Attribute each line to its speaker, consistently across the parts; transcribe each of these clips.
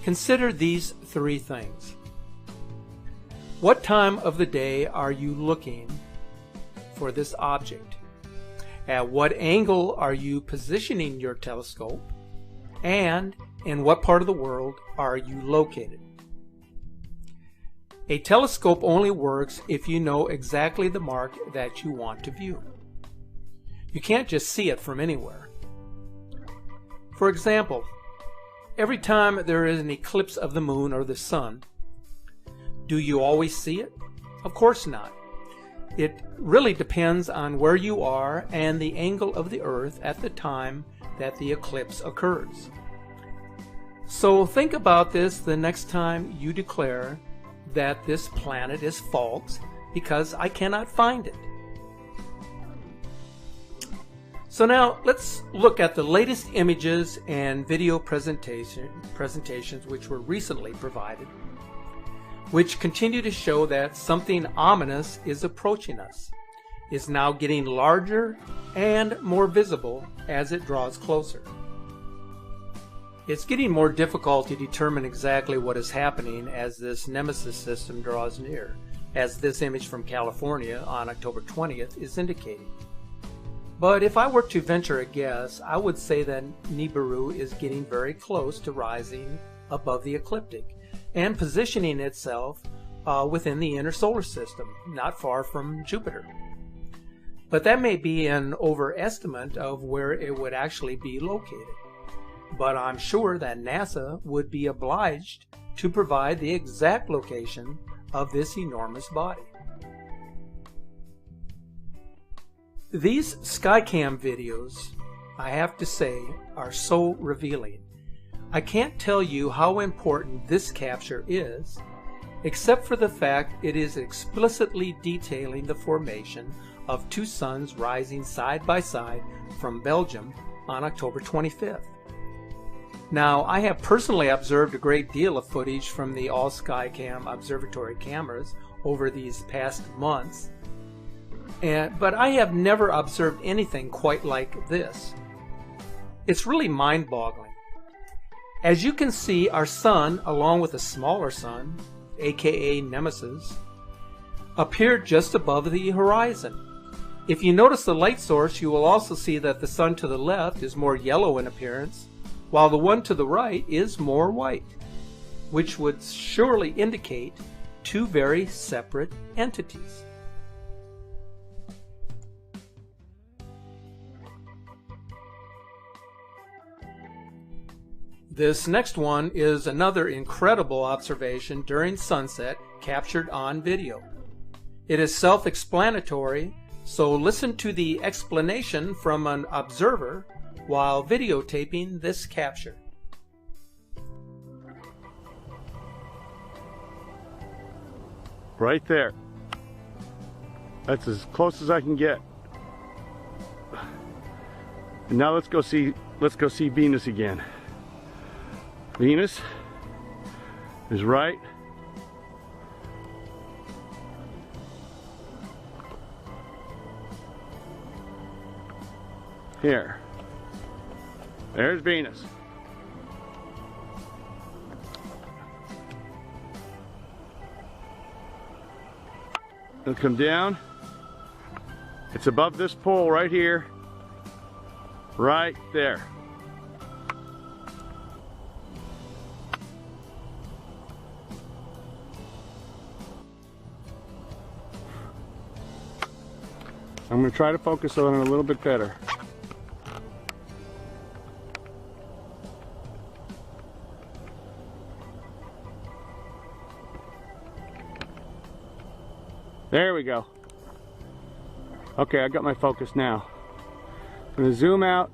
Speaker 1: Consider these three things. What time of the day are you looking for this object? At what angle are you positioning your telescope? And in what part of the world are you located? A telescope only works if you know exactly the mark that you want to view. You can't just see it from anywhere. For example, every time there is an eclipse of the moon or the sun, do you always see it? Of course not. It really depends on where you are and the angle of the Earth at the time that the eclipse occurs. So think about this the next time you declare that this planet is false because I cannot find it. So now let's look at the latest images and video presentations which were recently provided, which continue to show that something ominous is approaching us, is now getting larger and more visible as it draws closer. It's getting more difficult to determine exactly what is happening as this Nemesis system draws near, as this image from California on October 20th is indicating. But if I were to venture a guess, I would say that Nibiru is getting very close to rising above the ecliptic and positioning itself within the inner solar system, not far from Jupiter. But that may be an overestimate of where it would actually be located. But I'm sure that NASA would be obliged to provide the exact location of this enormous body. These Skycam videos, I have to say, are so revealing. I can't tell you how important this capture is, except for the fact it is explicitly detailing the formation of two suns rising side by side from Belgium on October 25th. Now, I have personally observed a great deal of footage from the all Skycam observatory cameras over these past months, but I have never observed anything quite like this. It's really mind-boggling. As you can see, our sun, along with a smaller sun, aka Nemesis, appeared just above the horizon. If you notice the light source, you will also see that the sun to the left is more yellow in appearance, while the one to the right is more white, which would surely indicate two very separate entities. This next one is another incredible observation during sunset captured on video. It is self-explanatory, so listen to the explanation from an observer while videotaping this capture.
Speaker 2: Right there. That's as close as I can get. And now let's go see Venus again. Venus is right here. There's Venus. It'll come down. It's above this pole right here. Right there. I'm going to try to focus on it a little bit better. There we go. Okay, I got my focus now. I'm going to zoom out.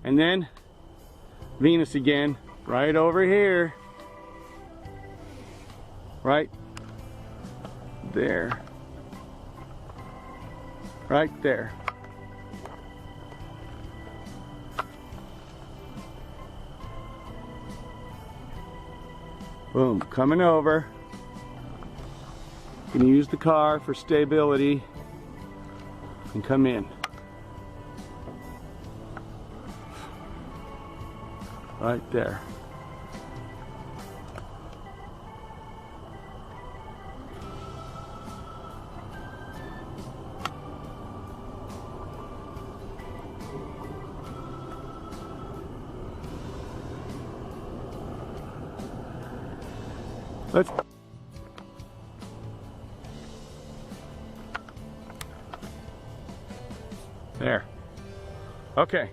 Speaker 2: And then Venus again, right over here. Right there. Right there. Boom, coming over. You can use the car for stability. and come in. Right there. Let's there. Okay.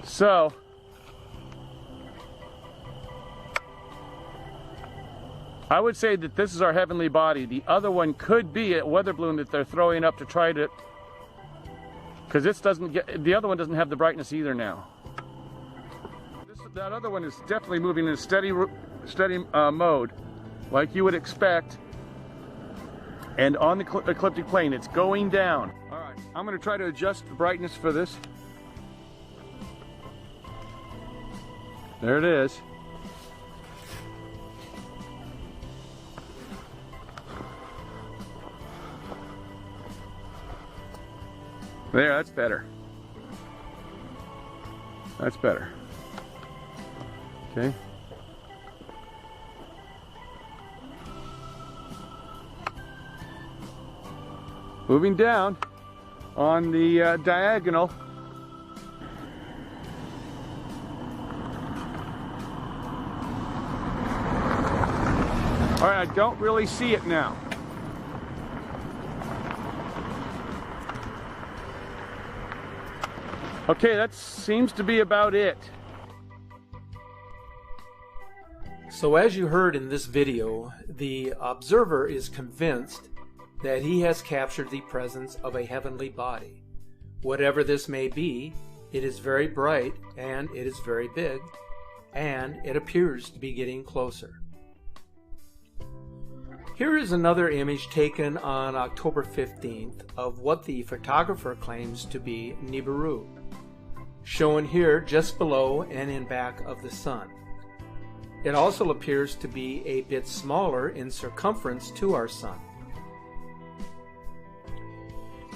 Speaker 2: So I would say that this is our heavenly body. The other one could be a weather balloon that they're throwing up to try to, because this doesn't get, the other one doesn't have the brightness either now. That other one is definitely moving in a steady mode, like you would expect. And on the ecliptic plane, it's going down. All right, I'm going to try to adjust the brightness for this. There it is. There, that's better. That's better. Okay. Moving down on the diagonal. All right, I don't really see it now. Okay, that seems to be about it.
Speaker 1: So as you heard in this video, the observer is convinced that he has captured the presence of a heavenly body. Whatever this may be, it is very bright and it is very big, and it appears to be getting closer. Here is another image taken on October 15th of what the photographer claims to be Nibiru, shown here just below and in back of the sun. It also appears to be a bit smaller in circumference to our sun.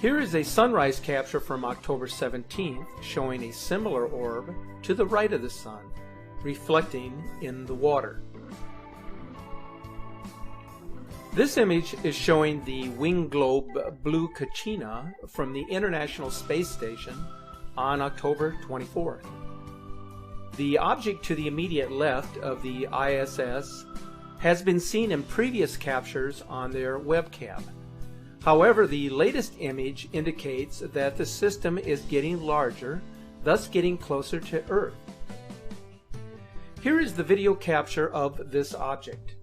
Speaker 1: Here is a sunrise capture from October 17th showing a similar orb to the right of the sun, reflecting in the water. This image is showing the wing globe Blue Kachina from the International Space Station on October 24th. The object to the immediate left of the ISS has been seen in previous captures on their webcam. However, the latest image indicates that the system is getting larger, thus getting closer to Earth. Here is the video capture of this object.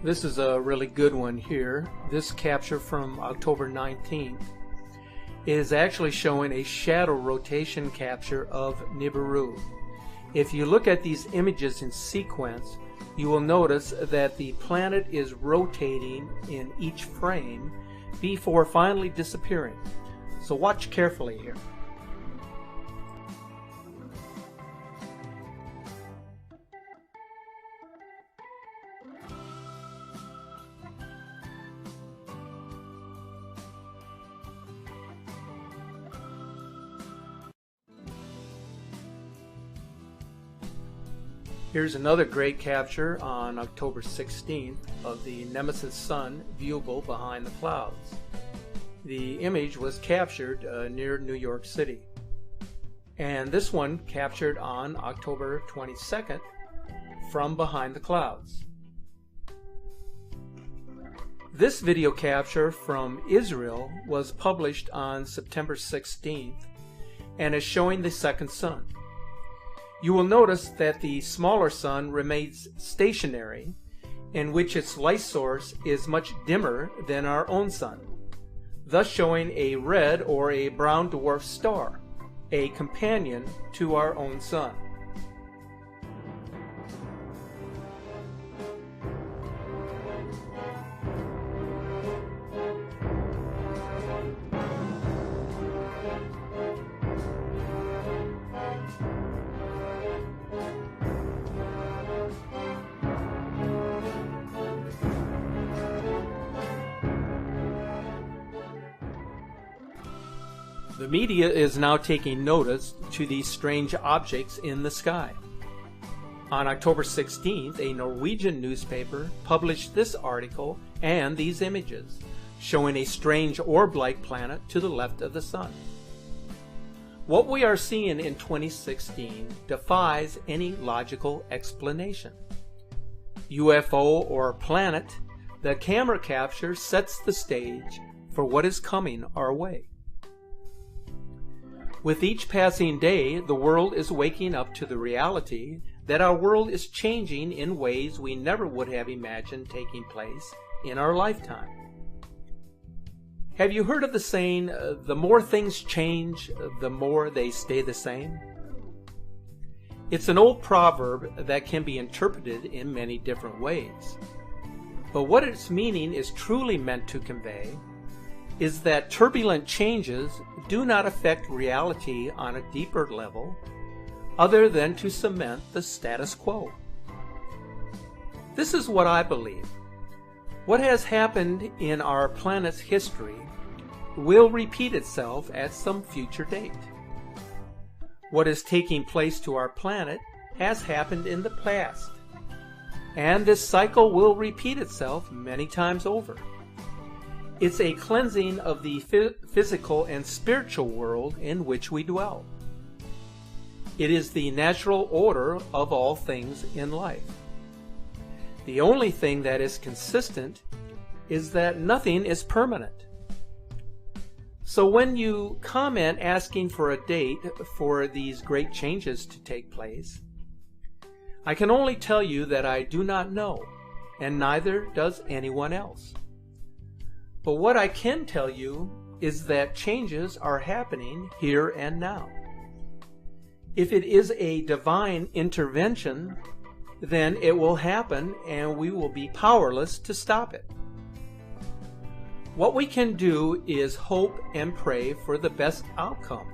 Speaker 1: This is a really good one here. This capture from October 19th is actually showing a shadow rotation capture of Nibiru. If you look at these images in sequence, you will notice that the planet is rotating in each frame before finally disappearing. So watch carefully here. Here's another great capture on October 16th of the Nemesis sun viewable behind the clouds. The image was captured near New York City. And this one captured on October 22nd from behind the clouds. This video capture from Israel was published on September 16th and is showing the second sun. You will notice that the smaller sun remains stationary in which its light source is much dimmer than our own sun, thus showing a red or a brown dwarf star, a companion to our own sun. The media is now taking notice to these strange objects in the sky. On October 16th, a Norwegian newspaper published this article and these images, showing a strange orb-like planet to the left of the sun. What we are seeing in 2016 defies any logical explanation. UFO or planet, the camera capture sets the stage for what is coming our way. With each passing day, the world is waking up to the reality that our world is changing in ways we never would have imagined taking place in our lifetime. Have you heard of the saying, the more things change, the more they stay the same? It's an old proverb that can be interpreted in many different ways. But what its meaning is truly meant to convey is that turbulent changes do not affect reality on a deeper level other than to cement the status quo. This is what I believe. What has happened in our planet's history will repeat itself at some future date. What is taking place to our planet has happened in the past, and this cycle will repeat itself many times over. It's a cleansing of the physical and spiritual world in which we dwell. It is the natural order of all things in life. The only thing that is consistent is that nothing is permanent. So when you comment asking for a date for these great changes to take place, I can only tell you that I do not know, and neither does anyone else. But what I can tell you is that changes are happening here and now. If it is a divine intervention, then it will happen and we will be powerless to stop it. What we can do is hope and pray for the best outcome.